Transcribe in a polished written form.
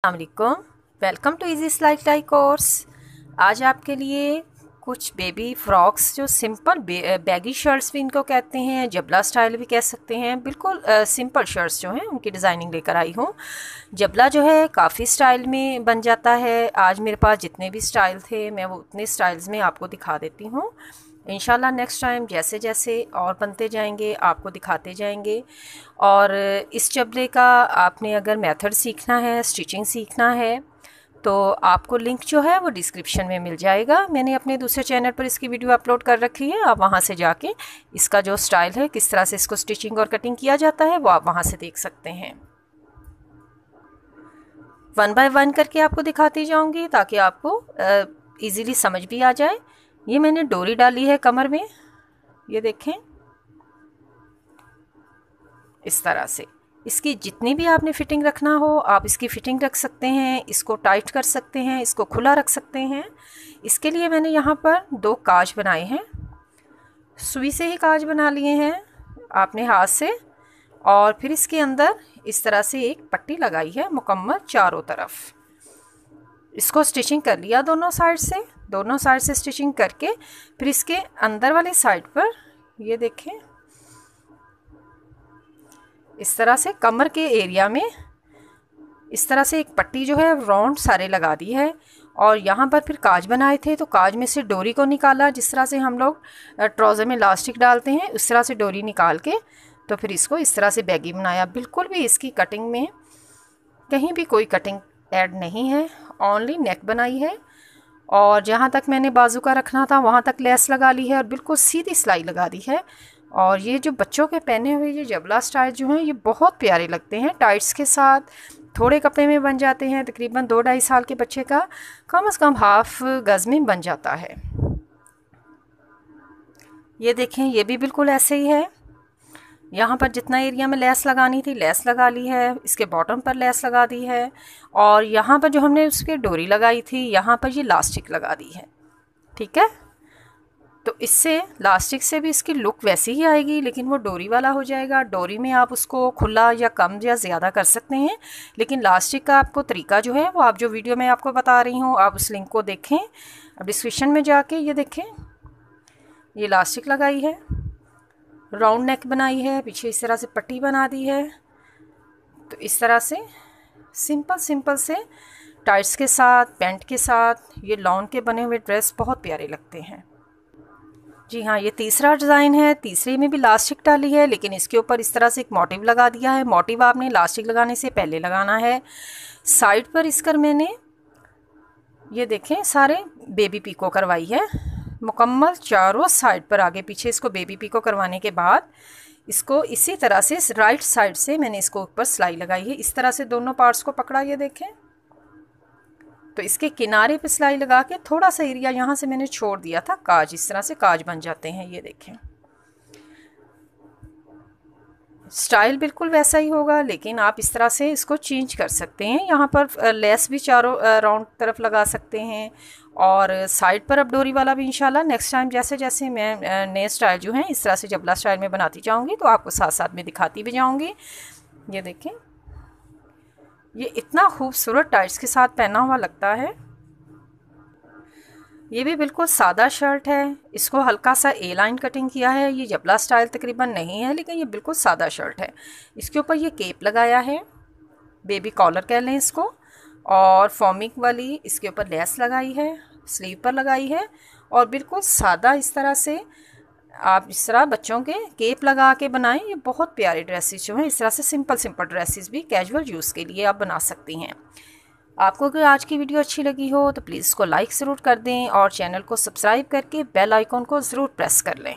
अस्सलामुअलैकुम, welcome to easy सिलाई course. आज आपके लिए कुछ बेबी फ्रॉक्स जो सिंपल बैगी शर्ट्स भी इनको कहते हैं, जबला स्टाइल भी कह सकते हैं, बिल्कुल सिंपल शर्ट्स जो हैं उनकी डिज़ाइनिंग लेकर आई हूँ। जबला जो है काफ़ी स्टाइल में बन जाता है। आज मेरे पास जितने भी स्टाइल थे मैं वो उतने स्टाइल्स में आपको दिखा देती हूँ। इंशाल्लाह नेक्स्ट टाइम जैसे जैसे और बनते जाएंगे आपको दिखाते जाएंगे। और इस जबले का आपने अगर मेथड सीखना है, स्टिचिंग सीखना है, तो आपको लिंक जो है वो डिस्क्रिप्शन में मिल जाएगा। मैंने अपने दूसरे चैनल पर इसकी वीडियो अपलोड कर रखी है, आप वहाँ से जाके इसका जो स्टाइल है, किस तरह से इसको स्टिचिंग और कटिंग किया जाता है, वो आप वहाँ से देख सकते हैं। 1 बाय 1 करके आपको दिखाती जाऊँगी ताकि आपको ईज़िली समझ भी आ जाए। ये मैंने डोरी डाली है कमर में, ये देखें इस तरह से। इसकी जितनी भी आपने फिटिंग रखना हो आप इसकी फिटिंग रख सकते हैं, इसको टाइट कर सकते हैं, इसको खुला रख सकते हैं। इसके लिए मैंने यहाँ पर 2 काज बनाए हैं, सुई से ही काज बना लिए हैं आपने हाथ से, और फिर इसके अंदर इस तरह से एक पट्टी लगाई है मुकम्मल चारों तरफ। इसको स्टिचिंग कर लिया दोनों साइड से स्टिचिंग करके फिर इसके अंदर वाली साइड पर ये देखें इस तरह से कमर के एरिया में इस तरह से एक पट्टी जो है राउंड सारे लगा दी है। और यहाँ पर फिर काज बनाए थे तो काज में से डोरी को निकाला, जिस तरह से हम लोग ट्राउज़र में इलास्टिक डालते हैं उस तरह से डोरी निकाल के तो फिर इसको इस तरह से बैगी बनाया। बिल्कुल भी इसकी कटिंग में कहीं भी कोई कटिंग ऐड नहीं है, ओनली नेक बनाई है। और जहाँ तक मैंने बाजू का रखना था वहाँ तक लेस लगा ली है और बिल्कुल सीधी सिलाई लगा दी है। और ये जो बच्चों के पहने हुए ये जबला स्टाइल जो हैं ये बहुत प्यारे लगते हैं, टाइट्स के साथ थोड़े कपड़े में बन जाते हैं। तकरीबन 2-2.5 साल के बच्चे का कम से कम हाफ गज़ में बन जाता है। ये देखें ये भी बिल्कुल ऐसे ही है। यहाँ पर जितना एरिया में लेस लगानी थी लेस लगा ली है, इसके बॉटम पर लेस लगा दी है, और यहाँ पर जो हमने उसके डोरी लगाई थी यहाँ पर ये इलास्टिक लगा दी है। ठीक है, तो इससे इलास्टिक से भी इसकी लुक वैसी ही आएगी, लेकिन वो डोरी वाला हो जाएगा। डोरी में आप उसको खुला या कम या ज़्यादा कर सकते हैं, लेकिन इलास्टिक का आपको तरीका जो है वो आप जो वीडियो में आपको बता रही हूँ आप उस लिंक को देखें, अब डिस्क्रिप्शन में जाके ये देखें ये इलास्टिक लगाई है, राउंड नेक बनाई है, पीछे इस तरह से पट्टी बना दी है। तो इस तरह से सिंपल से टाइट्स के साथ पैंट के साथ ये लॉन के बने हुए ड्रेस बहुत प्यारे लगते हैं। जी हाँ, ये तीसरा डिज़ाइन है। तीसरे में भी इलास्टिक डाली है, लेकिन इसके ऊपर इस तरह से एक मोटिव लगा दिया है। मोटिव आपने इलास्टिक लगाने से पहले लगाना है। साइड पर इसकर मैंने ये देखें सारे बेबी पीको करवाई है मुकम्मल चारों साइड पर, आगे पीछे इसको बेबी पीको करवाने के बाद इसको इसी तरह से राइट साइड से मैंने इसको ऊपर सिलाई लगाई है। इस तरह से दोनों पार्ट्स को पकड़ा, ये देखें, तो इसके किनारे पे सिलाई लगा के थोड़ा सा एरिया यहाँ से मैंने छोड़ दिया था काज, इस तरह से काज बन जाते हैं। ये देखें स्टाइल बिल्कुल वैसा ही होगा, लेकिन आप इस तरह से इसको चेंज कर सकते हैं। यहाँ पर लेस भी चारों राउंड तरफ लगा सकते हैं, और साइड पर अब डोरी वाला भी इंशाल्लाह नेक्स्ट टाइम जैसे जैसे मैं नए स्टाइल जो हैं इस तरह से जबला स्टाइल में बनाती जाऊँगी तो आपको साथ साथ में दिखाती भी जाऊँगी। ये देखें ये इतना खूबसूरत टाइट्स के साथ पहना हुआ लगता है। ये भी बिल्कुल सादा शर्ट है, इसको हल्का सा ए लाइन कटिंग किया है। ये जबला स्टाइल तकरीबन नहीं है, लेकिन ये बिल्कुल सादा शर्ट है। इसके ऊपर ये केप लगाया है, बेबी कॉलर कह लें इसको, और फॉर्मिंग वाली इसके ऊपर लेस लगाई है, स्लीव पर लगाई है, और बिल्कुल सादा इस तरह से आप इस तरह बच्चों के केप लगा के बनाएं। ये बहुत प्यारे ड्रेसेस जो हैं इस तरह से सिंपल ड्रेसेस भी कैजुअल यूज़ के लिए आप बना सकती हैं। आपको अगर आज की वीडियो अच्छी लगी हो तो प्लीज़ इसको लाइक ज़रूर कर दें और चैनल को सब्सक्राइब करके बेल आइकॉन को ज़रूर प्रेस कर लें।